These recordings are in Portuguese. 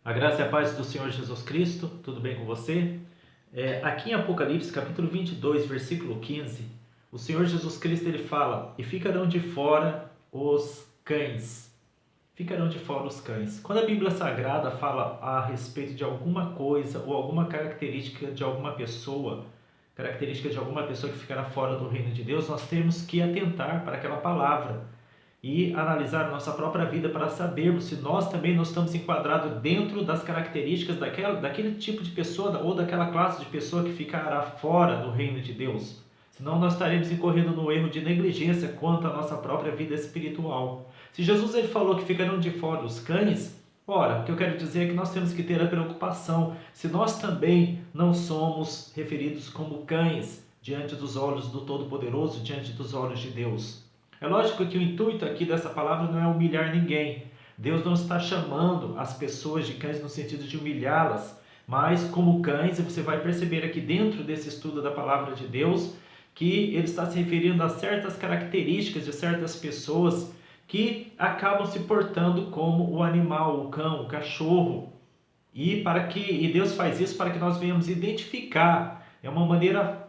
A graça e a paz do Senhor Jesus Cristo, tudo bem com você? Aqui em Apocalipse, capítulo 22, versículo 15, o Senhor Jesus Cristo ele fala: "E ficarão de fora os cães." Ficarão de fora os cães. Quando a Bíblia Sagrada fala a respeito de alguma coisa ou alguma característica de alguma pessoa que ficará fora do reino de Deus, nós temos que atentar para aquela palavra e analisar nossa própria vida para sabermos se nós também não estamos enquadrados dentro das características daquele tipo de pessoa ou daquela classe de pessoa que ficará fora do reino de Deus. Senão nós estaremos incorrendo no erro de negligência quanto à nossa própria vida espiritual. Se Jesus ele falou que ficarão de fora os cães, ora, o que eu quero dizer é que nós temos que ter a preocupação se nós também não somos referidos como cães diante dos olhos do Todo-Poderoso, diante dos olhos de Deus. É lógico que o intuito aqui dessa palavra não é humilhar ninguém. Deus não está chamando as pessoas de cães no sentido de humilhá-las, mas como cães, você vai perceber aqui dentro desse estudo da palavra de Deus que ele está se referindo a certas características de certas pessoas que acabam se portando como o animal, o cão, o cachorro. E Deus faz isso para que nós venhamos identificar. É uma maneira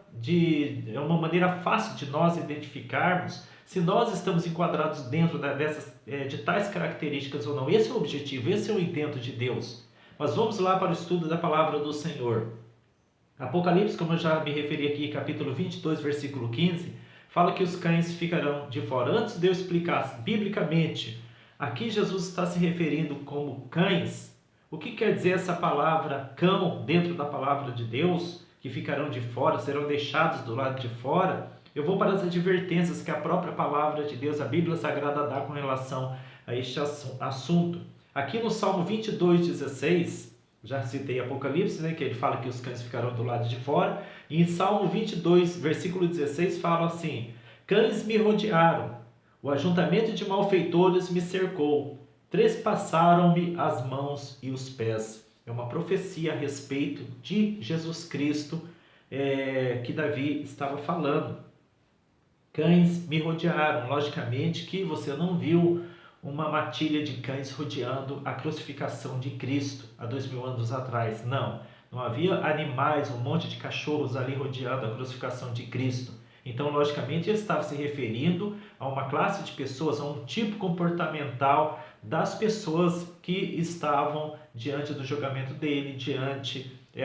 fácil de nós identificarmos se nós estamos enquadrados dentro de tais características ou não. Esse é o objetivo, esse é o intento de Deus. Mas vamos lá para o estudo da palavra do Senhor. Apocalipse, como eu já me referi aqui, capítulo 22, versículo 15, fala que os cães ficarão de fora. Antes de eu explicar biblicamente, aqui Jesus está se referindo como cães. O que quer dizer essa palavra cão dentro da palavra de Deus, que ficarão de fora, serão deixados do lado de fora? Eu vou para as advertências que a própria palavra de Deus, a Bíblia Sagrada, dá com relação a este assunto. Aqui no Salmo 22:16, já citei Apocalipse, que ele fala que os cães ficarão do lado de fora. E em Salmo 22, versículo 16, fala assim: "Cães me rodearam, o ajuntamento de malfeitores me cercou, trespassaram-me as mãos e os pés." É uma profecia a respeito de Jesus Cristo que Davi estava falando. Cães me rodearam. Logicamente que você não viu uma matilha de cães rodeando a crucificação de Cristo há 2000 anos atrás. Não havia animais, um monte de cachorros ali rodeando a crucificação de Cristo. Então, logicamente, ele estava se referindo a uma classe de pessoas, a um tipo comportamental das pessoas que estavam diante do julgamento dele,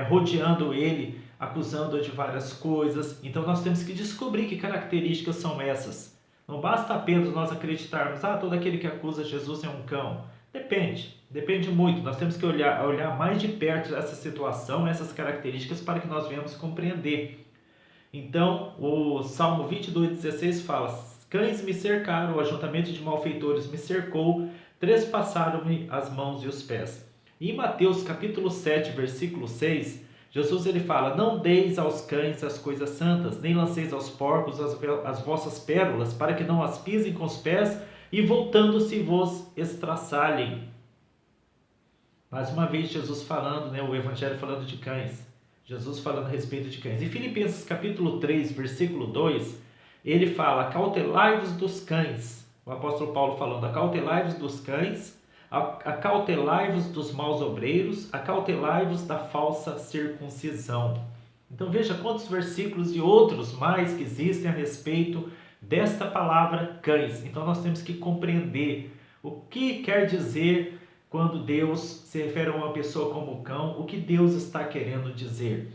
rodeando ele, acusando-o de várias coisas. Então, nós temos que descobrir que características são essas. Não basta apenas nós acreditarmos, todo aquele que acusa Jesus é um cão. Depende muito. Nós temos que olhar mais de perto essa situação, essas características, para que nós venhamos compreender. Então, o Salmo 22:16 fala: "Cães me cercaram, o ajuntamento de malfeitores me cercou, trespassaram-me as mãos e os pés." E em Mateus capítulo 7, versículo 6, Jesus ele fala: "Não deis aos cães as coisas santas, nem lanceis aos porcos as vossas pérolas, para que não as pisem com os pés e voltando-se vos estraçalhem." Mais uma vez Jesus falando, o Evangelho falando de cães. Jesus falando a respeito de cães. Em Filipenses capítulo 3, versículo 2, ele fala: "Acautelai-vos dos cães." O apóstolo Paulo falando: "Acautelai-vos dos cães, acautelai-vos dos maus obreiros, acautelai-vos da falsa circuncisão." Então veja quantos versículos e outros mais que existem a respeito desta palavra cães. Então nós temos que compreender o que quer dizer quando Deus se refere a uma pessoa como cão, o que Deus está querendo dizer.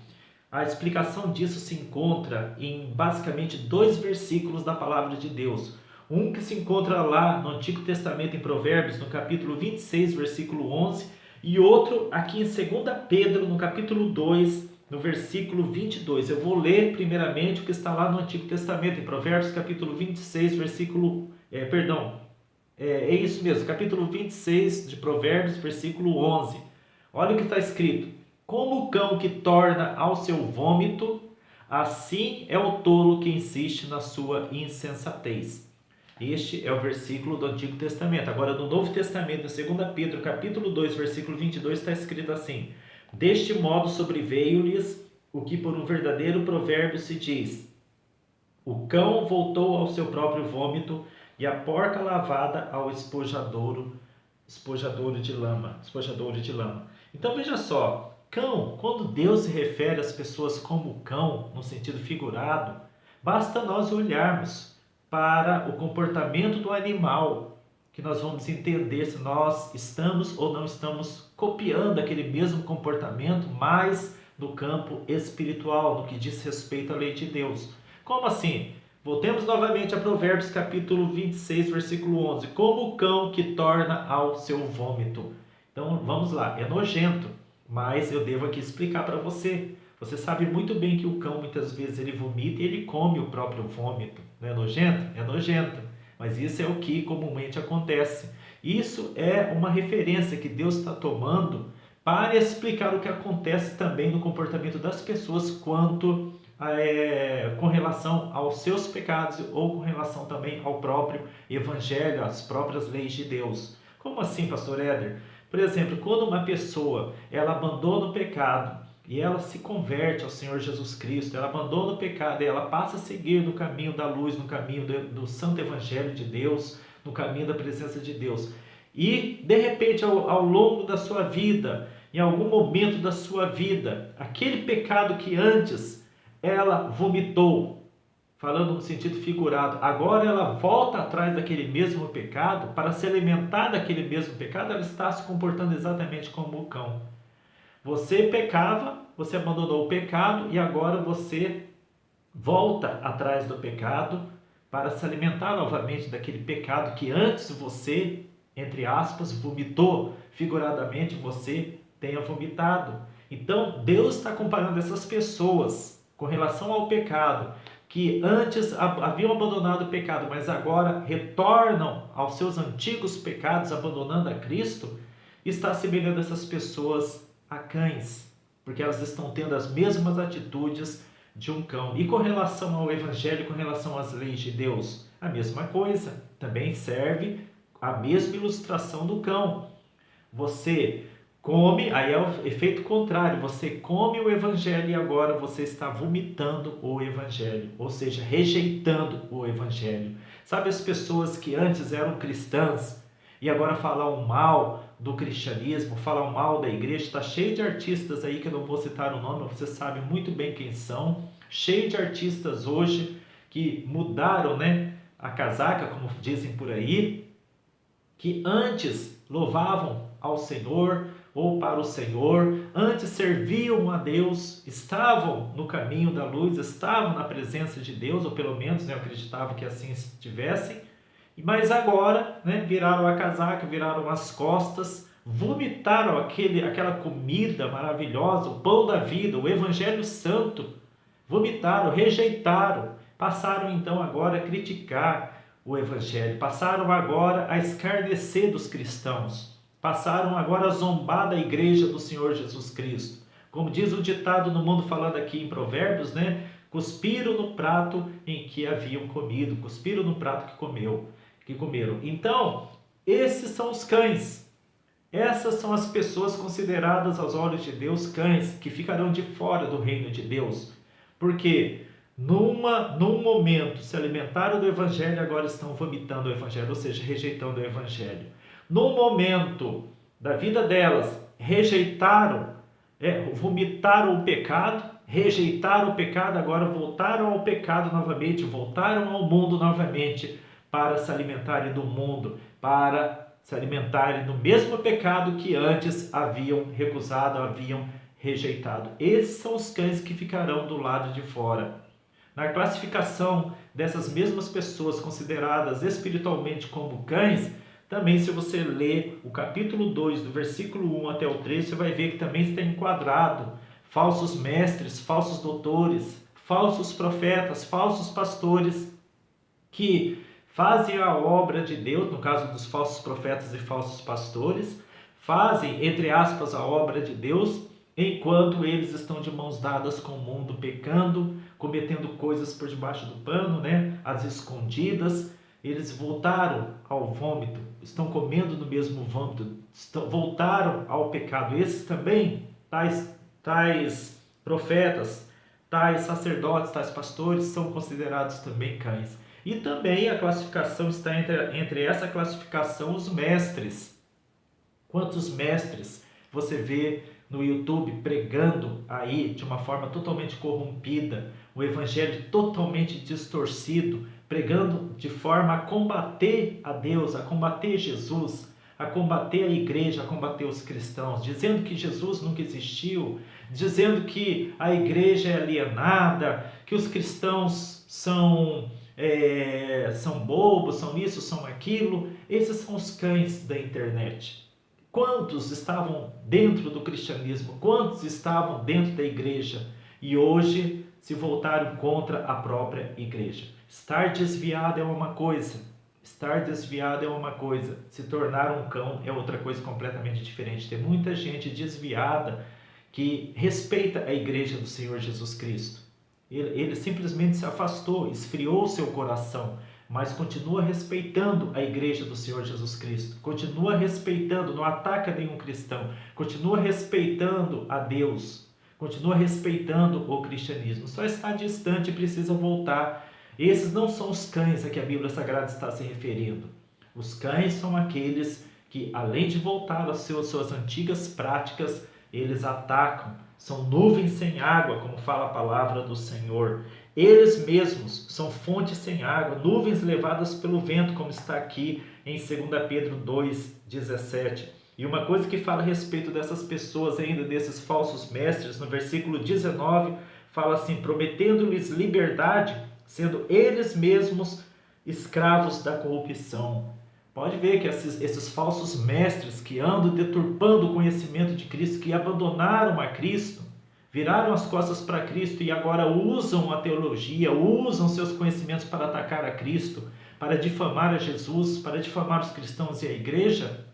A explicação disso se encontra em basicamente 2 versículos da palavra de Deus. Um que se encontra lá no Antigo Testamento em Provérbios, no capítulo 26, versículo 11, e outro aqui em 2 Pedro, no capítulo 2, no versículo 22. Eu vou ler primeiramente o que está lá no Antigo Testamento, em Provérbios, capítulo 26, é isso mesmo, capítulo 26 de Provérbios, versículo 11. Olha o que está escrito: "Como o cão que torna ao seu vômito, assim é o tolo que insiste na sua insensatez." Este é o versículo do Antigo Testamento. Agora, no Novo Testamento, em 2 Pedro, capítulo 2, versículo 22, está escrito assim: "Deste modo sobreveio-lhes o que por um verdadeiro provérbio se diz: o cão voltou ao seu próprio vômito, e a porca lavada ao espojadouro espojadouro de lama, espojadouro de lama. Então veja só, cão, quando Deus se refere às pessoas como cão, no sentido figurado, basta nós olharmos para o comportamento do animal, que nós vamos entender se nós estamos ou não estamos copiando aquele mesmo comportamento, mas no campo espiritual, no que diz respeito à lei de Deus. Como assim? Voltemos novamente a Provérbios capítulo 26, versículo 11. Como o cão que torna ao seu vômito. Então vamos lá, é nojento, mas eu devo aqui explicar para você. Você sabe muito bem que o cão muitas vezes ele vomita e ele come o próprio vômito. Não é nojento? É nojento. Mas isso é o que comumente acontece. Isso é uma referência que Deus está tomando para explicar o que acontece também no comportamento das pessoas quanto com relação aos seus pecados ou com relação também ao próprio Evangelho, às próprias leis de Deus. Como assim, pastor Éder? Por exemplo, quando uma pessoa ela abandona o pecado e ela se converte ao Senhor Jesus Cristo, ela abandona o pecado e ela passa a seguir no caminho da luz, no caminho do santo Evangelho de Deus, no caminho da presença de Deus. E, de repente, ao longo da sua vida, em algum momento da sua vida, aquele pecado que antes ela vomitou, falando no sentido figurado, agora ela volta atrás daquele mesmo pecado, para se alimentar daquele mesmo pecado, ela está se comportando exatamente como o cão. Você pecava, você abandonou o pecado e agora você volta atrás do pecado para se alimentar novamente daquele pecado que antes você, entre aspas, vomitou, figuradamente você tenha vomitado. Então Deus está comparando essas pessoas com relação ao pecado, que antes haviam abandonado o pecado, mas agora retornam aos seus antigos pecados, abandonando a Cristo, está assemelhando essas pessoas a cães, porque elas estão tendo as mesmas atitudes de um cão. E com relação ao Evangelho, com relação às leis de Deus, a mesma coisa. Também serve a mesma ilustração do cão. Você come, aí é o efeito contrário, você come o Evangelho e agora você está vomitando o Evangelho, ou seja, rejeitando o Evangelho. Sabe as pessoas que antes eram cristãs e agora falam mal do cristianismo, falam mal da igreja? Está cheio de artistas aí que eu não vou citar o nome, você sabe muito bem quem são, cheio de artistas hoje que mudaram, né, a casaca, como dizem por aí, que antes louvavam ao Senhor ou para o Senhor, antes serviam a Deus, estavam no caminho da luz, estavam na presença de Deus, ou pelo menos, né, eu acreditava que assim estivessem, mas agora, né, viraram a casaca, viraram as costas, vomitaram aquela comida maravilhosa, o pão da vida, o Evangelho Santo, vomitaram, rejeitaram, passaram então agora a criticar o Evangelho, passaram agora a escarnecer dos cristãos, passaram agora a zombar da igreja do Senhor Jesus Cristo. Como diz o ditado no mundo falando aqui em Provérbios, né? Cuspiram no prato em que haviam comido, cuspiram no prato que comeram. Então, esses são os cães. Essas são as pessoas consideradas aos olhos de Deus cães, que ficarão de fora do reino de Deus. Porque num momento se alimentaram do Evangelho e agora estão vomitando o Evangelho, ou seja, rejeitando o Evangelho. No momento da vida delas, rejeitaram, vomitaram o pecado, rejeitaram o pecado, agora voltaram ao pecado novamente, voltaram ao mundo novamente para se alimentarem do mundo, para se alimentarem do mesmo pecado que antes haviam recusado, haviam rejeitado. Esses são os cães que ficarão do lado de fora. Na classificação dessas mesmas pessoas consideradas espiritualmente como cães, também se você ler o capítulo 2, do versículo 1 até o 3, você vai ver que também está enquadrado falsos mestres, falsos doutores, falsos profetas, falsos pastores, que fazem a obra de Deus, no caso dos falsos profetas e falsos pastores, fazem, entre aspas, a obra de Deus, enquanto eles estão de mãos dadas com o mundo, pecando, cometendo coisas por debaixo do pano, né? As escondidas. Eles voltaram ao vômito, estão comendo no mesmo vômito, voltaram ao pecado. Esses também, tais profetas, tais sacerdotes, tais pastores, são considerados também cães. E também a classificação está entre essa classificação os mestres. Quantos mestres você vê no YouTube pregando aí de uma forma totalmente corrompida, o evangelho totalmente distorcido, pregando de forma a combater a Deus, a combater Jesus, a combater a igreja, a combater os cristãos, dizendo que Jesus nunca existiu, dizendo que a igreja é alienada, que os cristãos são bobos, são isso, são aquilo. Esses são os cães da internet. Quantos estavam dentro do cristianismo? Quantos estavam dentro da igreja? E hoje se voltaram contra a própria igreja. Estar desviado é uma coisa. Estar desviado é uma coisa. Se tornar um cão é outra coisa completamente diferente. Tem muita gente desviada que respeita a igreja do Senhor Jesus Cristo. Ele simplesmente se afastou, esfriou seu coração, mas continua respeitando a igreja do Senhor Jesus Cristo, continua respeitando, não ataca nenhum cristão, continua respeitando a Deus, continua respeitando o cristianismo, só está distante e precisa voltar. Esses não são os cães a que a Bíblia Sagrada está se referindo. Os cães são aqueles que, além de voltar às suas antigas práticas, eles atacam, são nuvens sem água, como fala a palavra do Senhor. Eles mesmos são fontes sem água, nuvens levadas pelo vento, como está aqui em 2 Pedro 2,17. E uma coisa que fala a respeito dessas pessoas ainda, desses falsos mestres, no versículo 19, fala assim: prometendo-lhes liberdade, sendo eles mesmos escravos da corrupção. Pode ver que esses falsos mestres que andam deturpando o conhecimento de Cristo, que abandonaram a Cristo, viraram as costas para Cristo e agora usam a teologia, usam seus conhecimentos para atacar a Cristo, para difamar a Jesus, para difamar os cristãos e a igreja,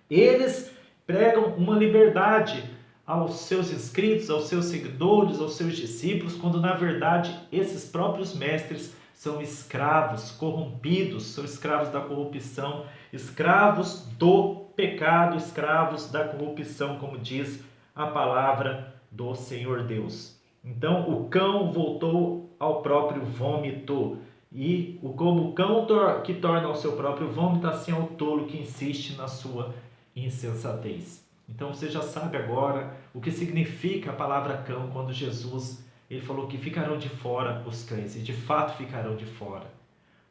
eles pregam uma liberdade aos seus inscritos, aos seus seguidores, aos seus discípulos, quando na verdade esses próprios mestres são escravos, corrompidos, são escravos da corrupção, escravos do pecado, escravos da corrupção, como diz a palavra do Senhor Deus. Então o cão voltou ao próprio vômito, e como o cão que torna ao seu próprio vômito, assim é o tolo que insiste na sua insensatez. Então você já sabe agora o que significa a palavra cão quando Jesus ele falou que ficarão de fora os cães, e de fato ficarão de fora.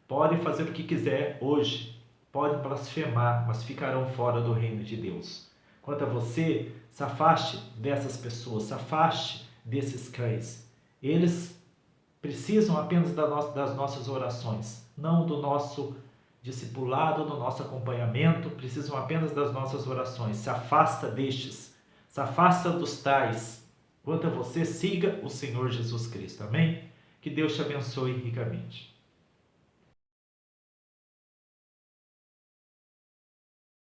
Podem fazer o que quiser hoje, podem blasfemar, mas ficarão fora do reino de Deus. Quanto a você, se afaste dessas pessoas, se afaste desses cães. Eles precisam apenas das nossas orações, não do nosso discipulado, do nosso acompanhamento, precisam apenas das nossas orações. Se afasta destes, se afasta dos tais. Quanto a você, siga o Senhor Jesus Cristo. Amém? Que Deus te abençoe ricamente.